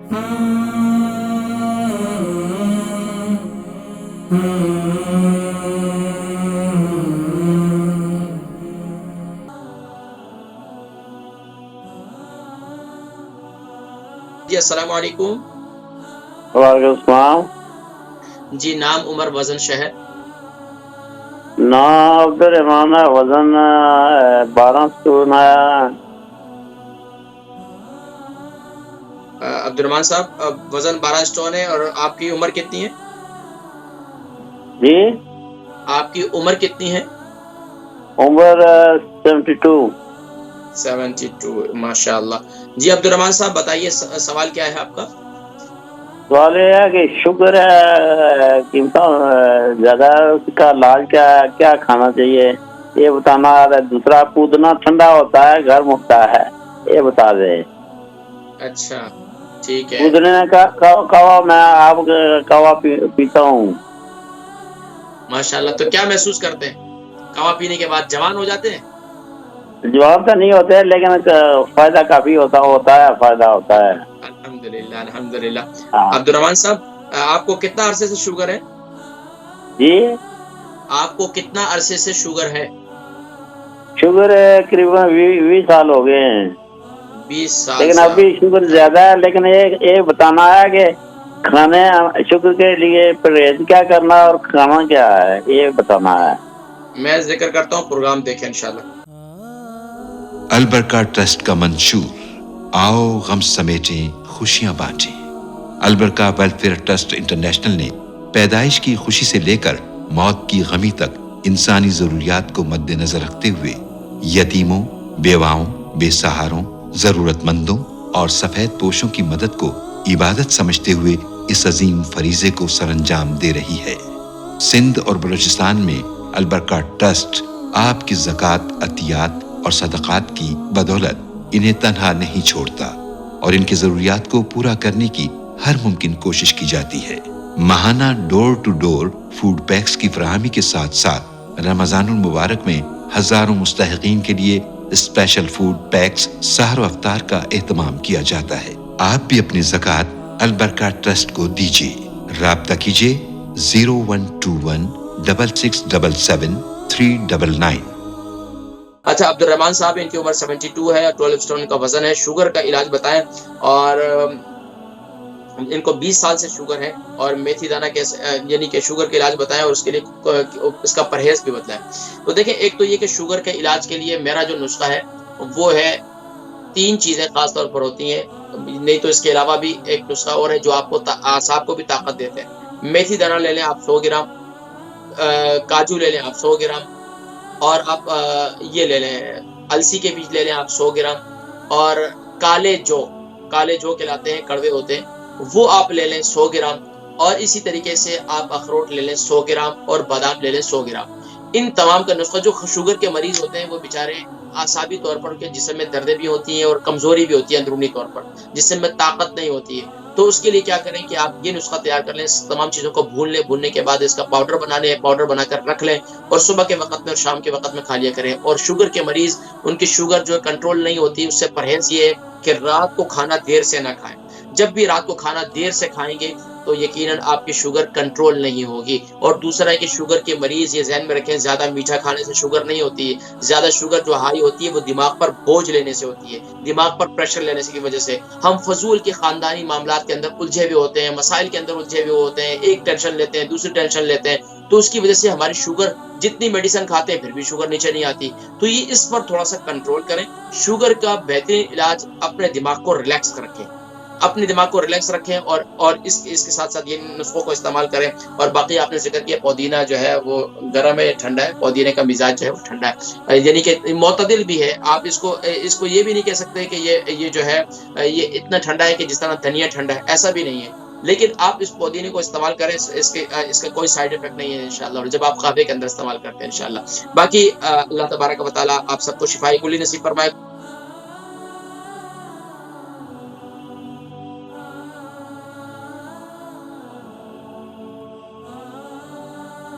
جی السلام علیکم. وعلیکم السلام. جی نام عمر وزن شہر. نام عبد الرحمان ہے, وزن 12 سٹون ہے. عبد الرحمان صاحب وزن 12 اسٹون ہے, اور آپ کی عمر کتنی ہے؟ جی آپ کی عمر کتنی ہے؟ عمر 72. 72 ماشاء اللہ. جی عبد الرحمان صاحب بتائیے سوال کیا ہے آپ کا؟ سوال یہ ہے کہ شوگر ہے قیمت زیادہ ہے, اس کا علاج کیا کھانا چاہیے یہ بتانا ہے. دوسرا پودنا ٹھنڈا ہوتا ہے گرم ہوتا ہے, یہ بتا دیں. اچھا ٹھیک ہے. پودنے کا کوا میں آپ کوا پیتا ہوں. ماشاء اللہ. تو کیا محسوس کرتے ہیں کہوا پینے کے بعد؟ جوان ہو جاتے ہیں؟ جواب تو نہیں ہوتے لیکن فائدہ کافی ہوتا ہے, فائدہ ہوتا ہے. الحمدللہ الحمدللہ. ہاں عبد الرحمان صاحب آپ کو کتنا عرصے سے شوگر ہے؟ جی آپ کو کتنا عرصے سے شوگر ہے؟ شوگر قریباً 20 سال ہو گئے ہیں, 20 سال لیکن سے ابھی آپ. شوگر زیادہ ہے. لیکن یہ بتانا ہے کہ کھانے شوگر کے لیے پرہیز کیا کرنا اور کھانا کیا ہے, یہ بتانا ہے. میں ذکر کرتا ہوں, پروگرام دیکھیں انشاءاللہ. البرکہ ٹرسٹ کا منشور, آؤ غم سمیٹیں خوشیاں بانٹیں. البرکہ ویلفیئر ٹرسٹ انٹرنیشنل نے پیدائش کی خوشی سے لے کر موت کی غمی تک انسانی ضروریات کو مد نظر رکھتے ہوئے یتیموں, بیواؤں, بے سہاروں, ضرورت مندوں اور سفید پوشوں کی مدد کو عبادت سمجھتے ہوئے اس عظیم فریضے کو سر انجام دے رہی ہے. سندھ اور بلوچستان میں البرکہ ٹرسٹ آپ کی زکوٰۃ, عطیات اور صدقات کی بدولت انہیں تنہا نہیں چھوڑتا, اور ان کی ضروریات کو پورا کرنے کی ہر ممکن کوشش کی جاتی ہے. ماہانہ ڈور ٹو ڈور فوڈ پیکس کی فراہمی کے ساتھ ساتھ رمضان المبارک میں ہزاروں مستحقین کے لیے اسپیشل فوڈ پیکس سحر و افطار کا اہتمام کیا جاتا ہے. آپ بھی اپنی زکوٰۃ البرکہ ٹرسٹ کو دیجیے. رابطہ کیجیے 0121 6677 399. اچھا عبد الرحمان صاحب, ان کی عمر 72 ہے, 12 اسٹون کا وزن ہے. شوگر کا علاج بتائیں. اور ان کو 20 سال سے شوگر ہے, اور میتھی دانہ کے یعنی کہ شوگر کا علاج بتائیں, اور اس کے لیے اس کا پرہیز بھی بتلائیں. تو دیکھیں, ایک تو یہ کہ شوگر کے علاج کے لیے میرا جو نسخہ ہے وہ ہے 3 چیزیں خاص طور پر ہوتی ہیں, نہیں تو اس کے علاوہ بھی ایک نسخہ اور ہے جو آپ کو اعصاب کو بھی طاقت دیتے ہیں. میتھی دانہ لے لیں آپ 100 گرام, کاجو لے لیں آپ 100 گرام, اور آپ یہ لے لیں السی کے بیج لے لیں آپ 100 گرام, اور کالے جو کہلاتے ہیں, کڑوے ہوتے ہیں, وہ آپ لے لیں 100 گرام, اور اسی طریقے سے آپ اخروٹ لے لیں 100 گرام, اور بادام لے لیں 100 گرام. ان تمام کا نسخہ, جو شوگر کے مریض ہوتے ہیں وہ بیچارے اعصابی طور پر ان کے جسم میں دردیں بھی ہوتی ہیں اور کمزوری بھی ہوتی ہے اندرونی طور پر, جسم میں طاقت نہیں ہوتی ہے. تو اس کے لیے کیا کریں کہ آپ یہ نسخہ تیار کر لیں, تمام چیزوں کو بھون لیں, بھوننے کے بعد اس کا پاؤڈر بنا لیں, پاؤڈر بنا کر رکھ لیں, اور صبح کے وقت میں اور شام کے وقت میں کھا لیا کریں. اور شوگر کے مریض, ان کی شوگر جو کنٹرول نہیں ہوتی, اس سے پرہیز یہ ہے کہ رات کو کھانا دیر سے نہ کھائیں. جب بھی رات کو کھانا دیر سے کھائیں گے تو یقیناً آپ کی شوگر کنٹرول نہیں ہوگی. اور دوسرا ہے کہ شوگر کے مریض یہ ذہن میں رکھیں, زیادہ میٹھا کھانے سے شوگر نہیں ہوتی ہے. زیادہ شوگر جو ہائی ہوتی ہے وہ دماغ پر بوجھ لینے سے ہوتی ہے, دماغ پر پریشر لینے کی وجہ سے. ہم فضول کے خاندانی معاملات کے اندر الجھے ہوئے ہوتے ہیں, مسائل کے اندر الجھے ہوئے ہوتے ہیں, ایک ٹینشن لیتے ہیں, دوسری ٹینشن لیتے ہیں, تو اس کی وجہ سے ہماری شوگر, جتنی میڈیسن کھاتے ہیں پھر بھی شوگر نیچے نہیں آتی. تو یہ اس پر تھوڑا سا کنٹرول کریں. شوگر کا بہترین علاج اپنے دماغ کو ریلیکس رکھیں, اپنے دماغ کو ریلیکس رکھیں, اور اس کے ساتھ ساتھ یہ نسخوں کو استعمال کریں. اور باقی آپ نے ذکر کیا پودینہ جو ہے وہ گرم ہے, ٹھنڈا ہے. پودینے کا مزاج جو ہے وہ ٹھنڈا ہے, یعنی کہ معتدل بھی ہے. آپ اس کو یہ بھی نہیں کہہ سکتے کہ یہ جو ہے یہ اتنا ٹھنڈا ہے کہ جس طرح دھنیا ٹھنڈا ہے, ایسا بھی نہیں ہے. لیکن آپ اس پودینے کو استعمال کریں, اس کا کوئی سائیڈ افیکٹ نہیں ہے انشاءاللہ, اور جب آپ قہوے کے اندر استعمال کرتے ہیں انشاءاللہ. باقی اللہ تبارک و تعالیٰ آپ سب کو شفاء کلی نصیب فرمائے.